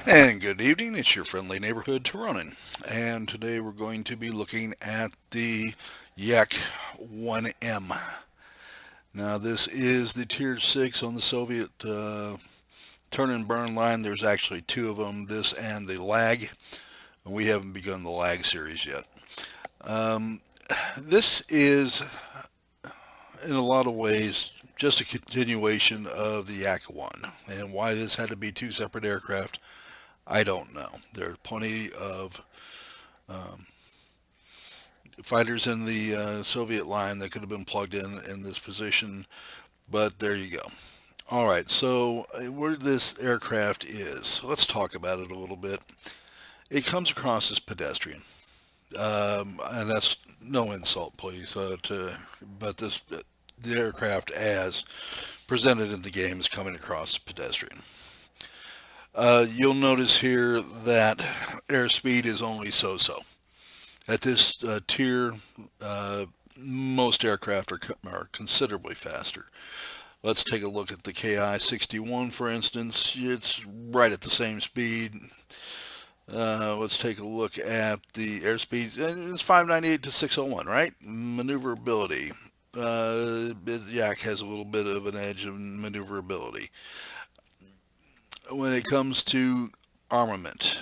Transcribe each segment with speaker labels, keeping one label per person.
Speaker 1: And good evening, it's your friendly neighborhood Tironan. And today we're going to be looking at the Yak 1M. Now, this is the Tier 6 on the Soviet turn and burn line. There's actually two of them, this and the Lag. And we haven't begun the Lag series yet. Um, this is, in a lot of ways, just a continuation of the Yak 1. And why this had to be two separate aircraft, I don't know. There are plenty of um, fighters in the Soviet line that could have been plugged in this position, but there you go. All right, so where this aircraft is, let's talk about it a little bit. It comes across as pedestrian, and that's no insult, please, but the aircraft as presented in the game is coming across as pedestrian. You'll notice here that airspeed is only so-so. At this tier, uh, most aircraft are considerably faster. Let's take a look at the KI-61, for instance. It's right at the same speed. Let's take a look at the airspeed. It's 598 to 601, right? Maneuverability. Yak has a little bit of an edge in maneuverability. When it comes to armament,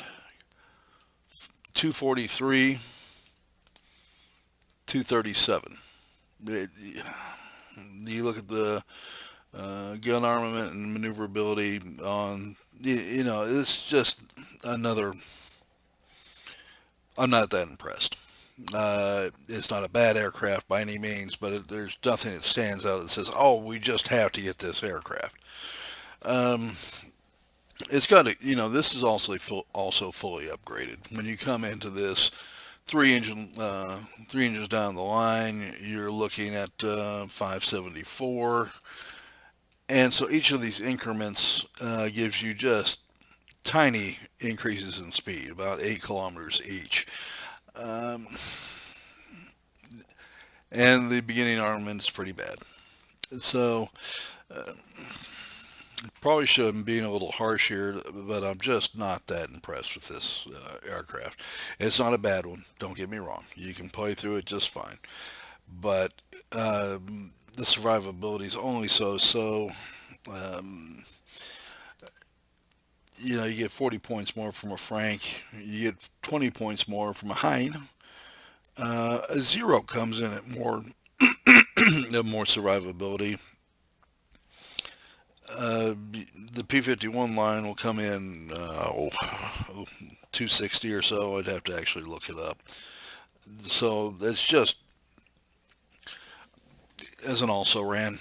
Speaker 1: 243, 237. You look at the gun armament and maneuverability on, it's just another. I'm not that impressed. It's not a bad aircraft by any means, but there's nothing that stands out that says, "Oh, we just have to get this aircraft." Um, it's got to, this is also fully upgraded. When you come into this three engines down the line, you're looking at 574, and so each of these increments gives you just tiny increases in speed, about 8 kilometers each. Um, and the beginning armament is pretty bad. So uh, probably should have been a little harsh here, but I'm just not that impressed with this aircraft. It's not a bad one, don't get me wrong. You can play through it just fine. But the survivability is only so. Um, you get 40 points more from a Frank, you get 20 points more from a Hein. A zero comes in at more survivability. The P-51 line will come in 260 or so. I'd have to actually look it up. So it's just as an also ran,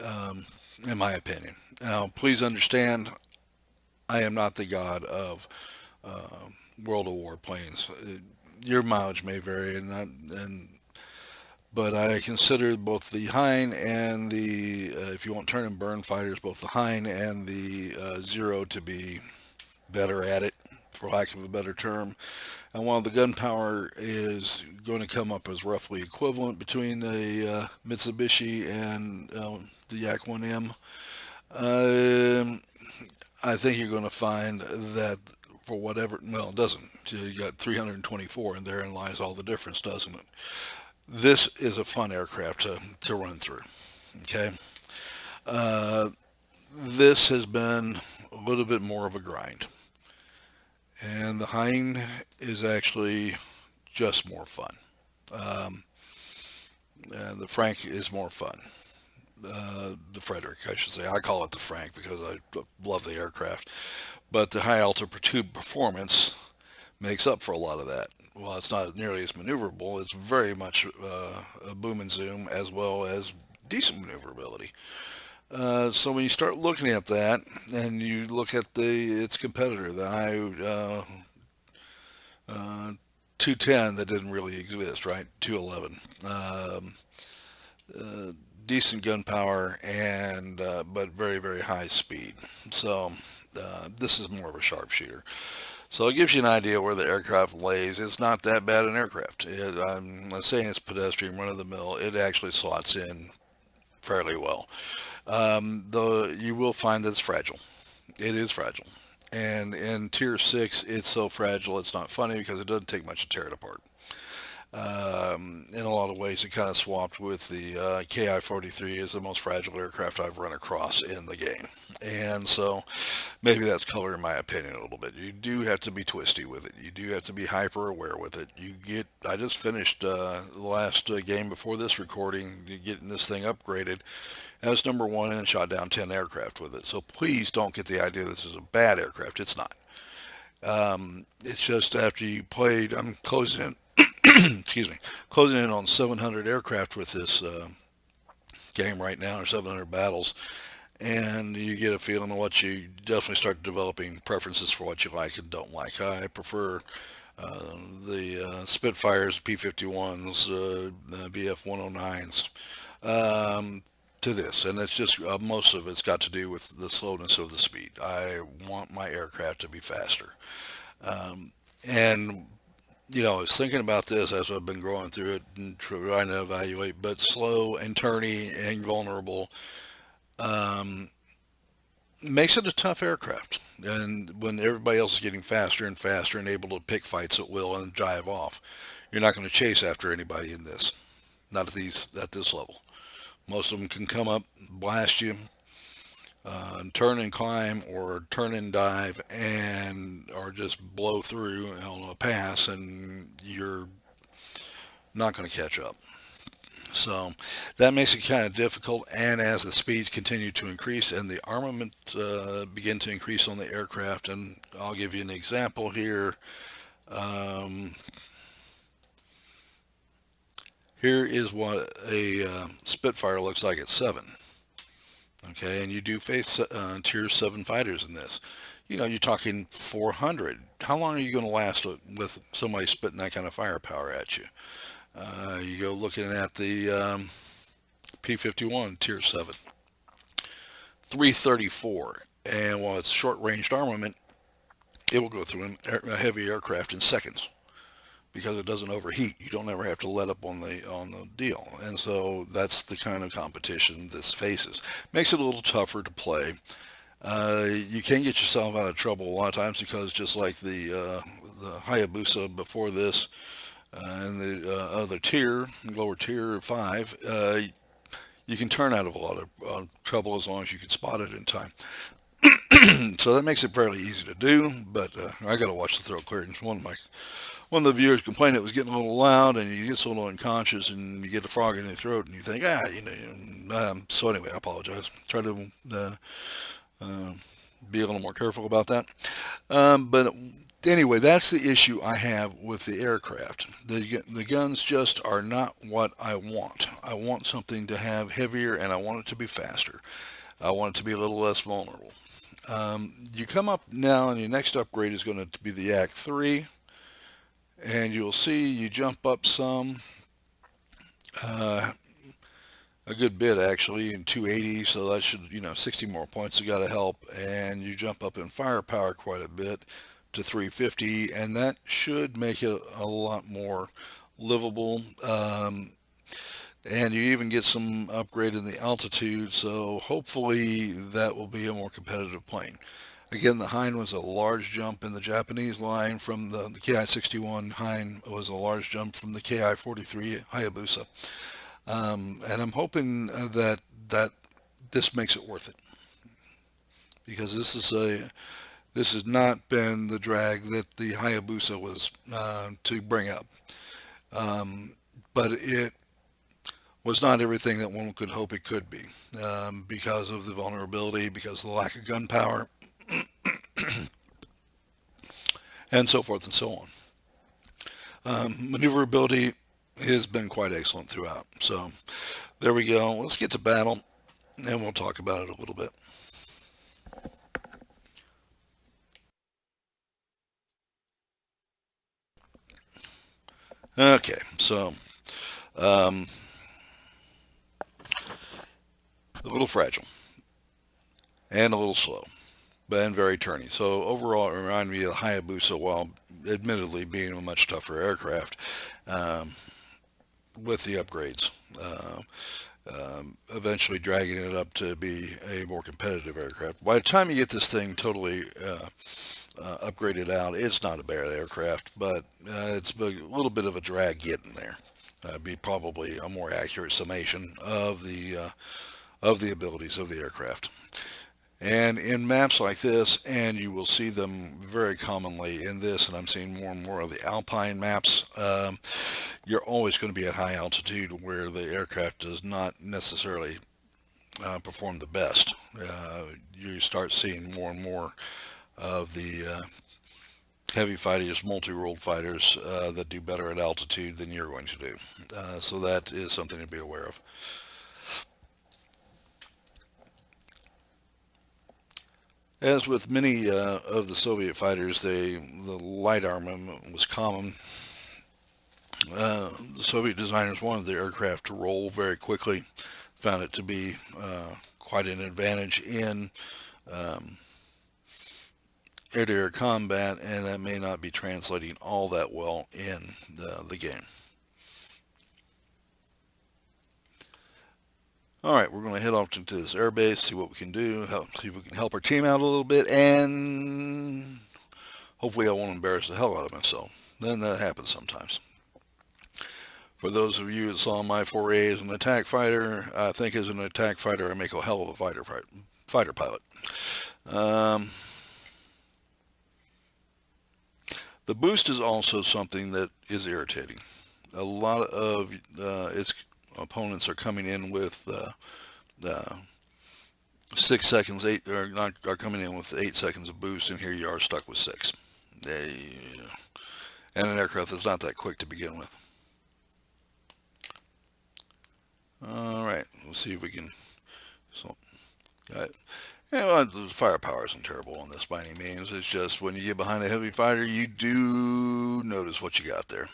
Speaker 1: um, in my opinion. Now, please understand, I am not the god of uh, World of Warplanes. Your mileage may vary, but I consider both the Hein and the, if you want turn and burn fighters, both the Hein and the Zero to be better at it, for lack of a better term. And while the gunpowder is going to come up as roughly equivalent between the Mitsubishi and the Yak 1M, um I think you're going to find that for whatever, well, it doesn't. You got 324, and therein lies all the difference, doesn't it? This is a fun aircraft to run through. Okay. Uh, this has been a little bit more of a grind. And the Hein is actually just more fun. Um, the Frank is more fun. The Frederick, I should say. I call it the Frank because I love the aircraft. But the high altitude performance makes up for a lot of that. While it's not nearly as maneuverable, it's very much a boom and zoom as well as decent maneuverability. So when you start looking at that, and you look at its competitor, the uh, 210 that didn't really exist, right? 211. Uh, Decent gunpowder and but very very high speed. So this is more of a sharpshooter. So it gives you an idea where the aircraft lays. It's not that bad an aircraft. I'm not saying it's pedestrian run of the mill. It actually slots in fairly well. Though you will find that it's fragile. It is fragile. And in Tier 6, it's so fragile it's not funny because it doesn't take much to tear it apart. In a lot of ways, it kind of swapped with the KI-43 as the most fragile aircraft I've run across in the game. And so maybe that's coloring my opinion a little bit. You do have to be twisty with it. You do have to be hyper aware with it. I just finished the last game before this recording, getting this thing upgraded as number one and shot down 10 aircraft with it. So please don't get the idea this is a bad aircraft. It's not. It's just after you played, I'm closing in, excuse me, closing in on 700 aircraft with this game right now, or 700 battles, and you get a feeling of what you definitely start developing preferences for what you like and don't like. I prefer the Spitfires, P-51s, BF-109s to this, and it's just most of it's got to do with the slowness of the speed. I want my aircraft to be faster. And I was thinking about this as I've been going through it and trying to evaluate, but slow and turny and vulnerable makes it a tough aircraft. And when everybody else is getting faster and faster and able to pick fights at will and drive off, you're not going to chase after anybody in this. Not at this level. Most of them can come up, blast you, turn and climb, or turn and dive, and or just blow through on a pass, and you're not going to catch up. So that makes it kind of difficult. And as the speeds continue to increase and the armament begin to increase on the aircraft, and I'll give you an example here. Um, Here is what a Spitfire looks like at 7. Okay, and you do face Tier 7 fighters in this. You're talking 400. How long are you going to last with somebody spitting that kind of firepower at you? You go looking at the P-51 Tier 7, 334. And while it's short-ranged armament, it will go through a heavy aircraft in seconds because it doesn't overheat. You don't ever have to let up on the deal, and so that's the kind of competition this faces. Makes it a little tougher to play. You can get yourself out of trouble a lot of times because just like the Hayabusa before this and the other tier, lower tier 5, you can turn out of a lot of trouble as long as you can spot it in time. So that makes it fairly easy to do, but I got to watch the throat clearance. One of the viewers complained it was getting a little loud, and you get so unconscious, and you get a frog in your throat, and you think, so anyway, I apologize. Try to uh, be a little more careful about that. But anyway, that's the issue I have with the aircraft. The guns just are not what I want. I want something to have heavier, and I want it to be faster. I want it to be a little less vulnerable. You come up now, and your next upgrade is going to be the Yak 3. And you'll see you jump up some, uh, a good bit actually, in 280, so that should, 60 more points have got to help. And you jump up in firepower quite a bit to 350, and that should make it a lot more livable. And you even get some upgrade in the altitude, so hopefully that will be a more competitive plane. Again, the Hind was a large jump in the Japanese line from the Ki-61 Hind was a large jump from the Ki-43 Hayabusa. And I'm hoping that this makes it worth it, because this has not been the drag that the Hayabusa was to bring up. But it was not everything that one could hope it could be, because of the vulnerability, because of the lack of gunpowder, and so forth and so on. Maneuverability has been quite excellent throughout. So there we go. Let's get to battle, and we'll talk about it a little bit. Okay, so um, a little fragile and a little slow, but and very turny. So overall, it reminded me of the Hayabusa, while admittedly being a much tougher aircraft um, with the upgrades. eventually dragging it up to be a more competitive aircraft. By the time you get this thing totally upgraded out, it's not a bad aircraft, but it's a little bit of a drag getting there. Be probably a more accurate summation of the abilities of the aircraft. And in maps like this, and you will see them very commonly in this, and I'm seeing more and more of the alpine maps, you're always going to be at high altitude where the aircraft does not necessarily perform the best. You start seeing more and more of the heavy fighters, multi-role fighters that do better at altitude than you're going to do. So that is something to be aware of. As with many of the Soviet fighters, the light armament was common. The Soviet designers wanted the aircraft to roll very quickly, found it to be quite an advantage in um, air-to-air combat, and that may not be translating all that well in the game. All right, we're going to head off to this airbase, see what we can do, see if we can help our team out a little bit, and hopefully I won't embarrass the hell out of myself. Then that happens sometimes. For those of you that saw my foray as an attack fighter, I think as an attack fighter I make a hell of a fighter pilot. The boost is also something that is irritating. A lot of its opponents are coming in with 6 seconds, are coming in with 8 seconds of boost, and here you are stuck with 6. And an aircraft that's not that quick to begin with. All right, we'll see if we can. So, well, the firepower isn't terrible on this by any means. It's just when you get behind a heavy fighter, you do notice what you got there.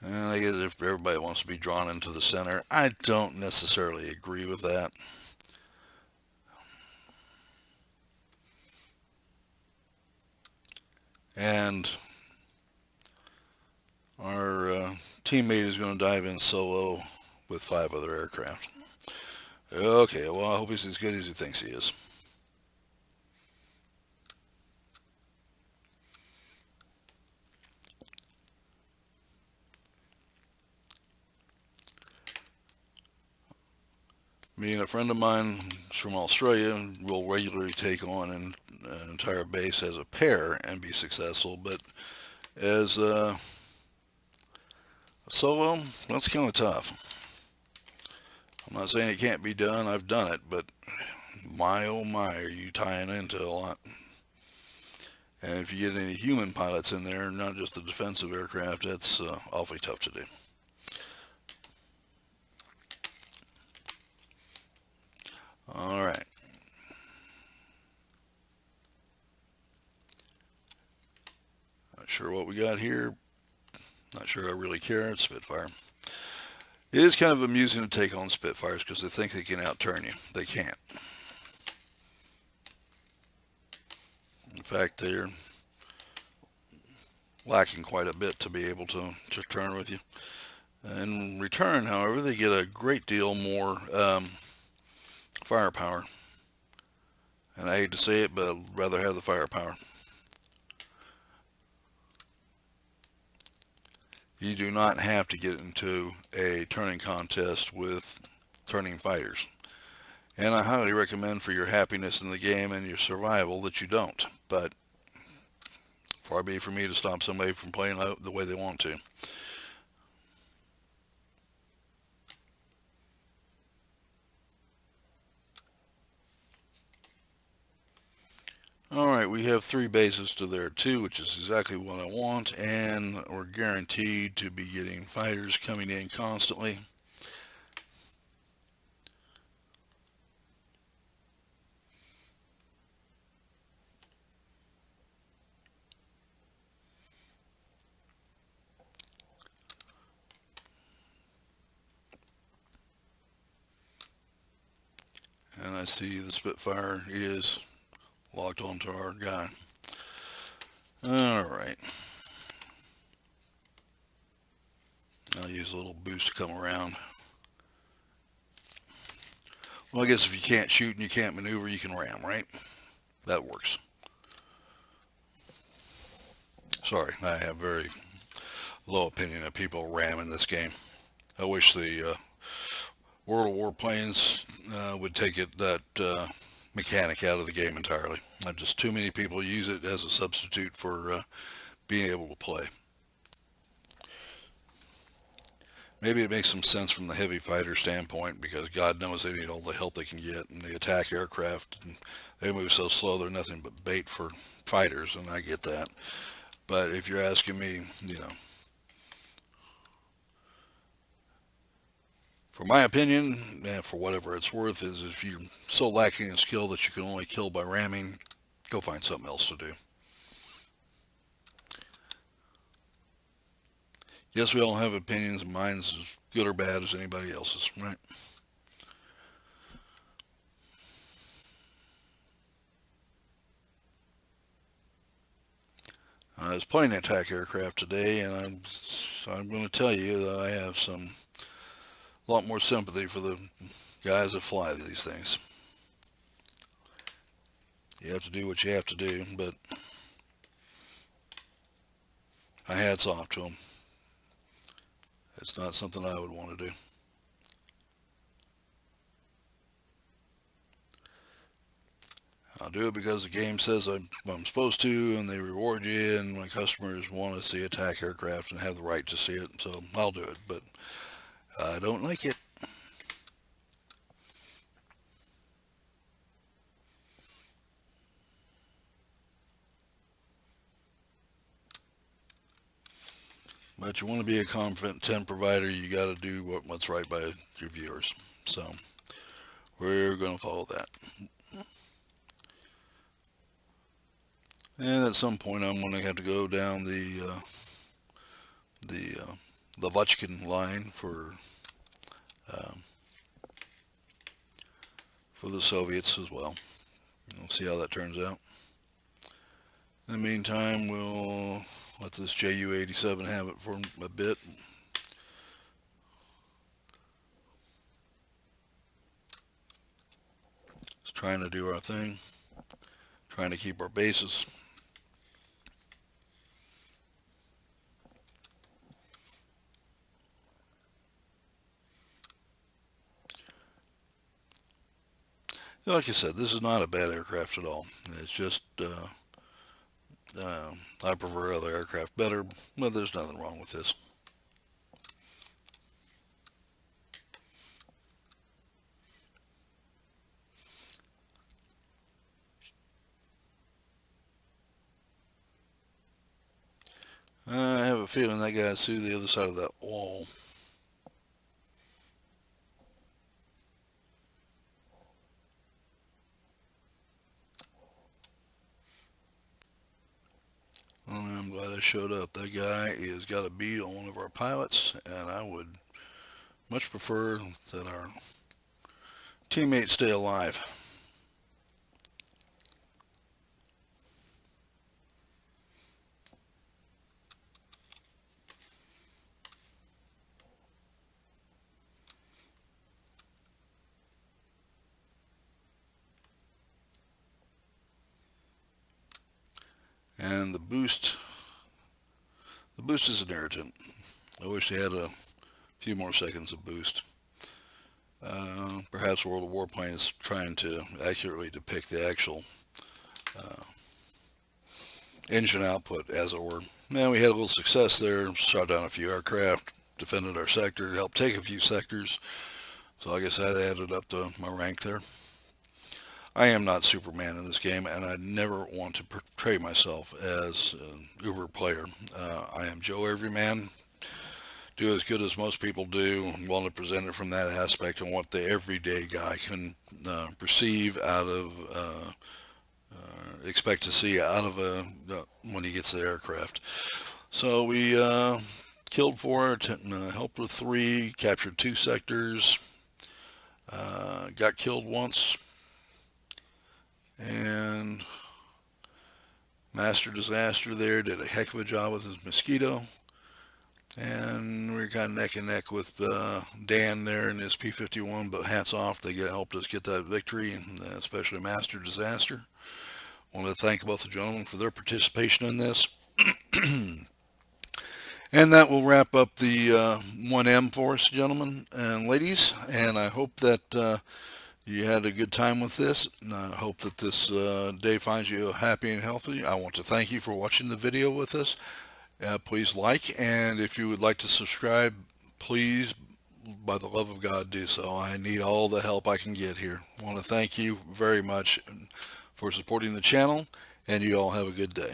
Speaker 1: And I guess if everybody wants to be drawn into the center, I don't necessarily agree with that. And our teammate is going to dive in solo with 5 other aircraft. Okay, well, I hope he's as good as he thinks he is. Me and a friend of mine from Australia will regularly take on an entire base as a pair and be successful, but as a solo, that's kind of tough. I'm not saying it can't be done, I've done it, but my oh my, are you tying into a lot. And if you get any human pilots in there, not just the defensive aircraft, that's awfully tough to do. All right. Not sure what we got here. Not sure I really care. It's Spitfire. It is kind of amusing to take on Spitfires because they think they can outturn you. They can't. In fact, they're lacking quite a bit to be able to turn with you. In return, however, they get a great deal more firepower. And I hate to say it, but I'd rather have the firepower. You do not have to get into a turning contest with turning fighters. And I highly recommend for your happiness in the game and your survival that you don't. But far be it for me to stop somebody from playing the way they want to. Alright, we have 3 bases to their 2, which is exactly what I want, and we're guaranteed to be getting fighters coming in constantly. I see the Spitfire is locked onto our guy. Alright. I'll use a little boost to come around. Well, I guess if you can't shoot and you can't maneuver, you can ram, right? That works. Sorry, I have very low opinion of people ramming this game. I wish the World of Warplanes would take that mechanic out of the game entirely. Just too many people use it as a substitute for being able to play. Maybe it makes some sense from the heavy fighter standpoint, because God knows they need all the help they can get, and they attack aircraft, and they move so slow they're nothing but bait for fighters, and I get that. But if you're asking me, for my opinion, and for whatever it's worth, is if you're so lacking in skill that you can only kill by ramming, go find something else to do. Yes, we all have opinions, and mine's as good or bad as anybody else's, right? I was playing attack aircraft today, and I'm going to tell you that I have a lot more sympathy for the guys that fly these things. You have to do what you have to do, but my hat's off to them. It's not something I would want to do. I'll do it because the game says I'm supposed to, and they reward you, and my customers want to see attack aircraft and have the right to see it, so I'll do it, but I don't like it. But you want to be a content provider, you got to do what's right by your viewers. So we're going to follow that. And at some point, I'm going to have to go down the Lavochkin line for the Soviets as well. We'll see how that turns out. In the meantime, we'll let this Ju-87 have it for a bit. Just trying to do our thing, trying to keep our bases. Like I said, this is not a bad aircraft at all. It's just I prefer other aircraft better, but there's nothing wrong with this. I have a feeling that guy's through the other side of that wall. I'm glad I showed up. That guy has got a bead on one of our pilots, and I would much prefer that our teammates stay alive. And the boost is an irritant. I wish they had a few more seconds of boost. Perhaps World of Warplanes is trying to accurately depict the actual engine output, as it were. Now, we had a little success there, shot down a few aircraft, defended our sector, helped take a few sectors. So I guess that added up to my rank there. I am not Superman in this game, and I never want to portray myself as an uber player. I am Joe Everyman, do as good as most people do, want to present it from that aspect and what the everyday guy can perceive out of, expect to see out of when he gets the aircraft. So we killed 4, helped with 3, captured 2 sectors, got killed once, And Master Disaster there did a heck of a job with his Mosquito. And we're kind of neck and neck with Dan there in his P-51, but hats off, they helped us get that victory, and especially Master Disaster. I want to thank both the gentlemen for their participation in this. And that will wrap up the 1M for us, gentlemen and ladies. And I hope that you had a good time with this. I hope that this day finds you happy and healthy. I want to thank you for watching the video with us. Please like, and if you would like to subscribe, please, by the love of God, do so. I need all the help I can get here. I want to thank you very much for supporting the channel, and you all have a good day.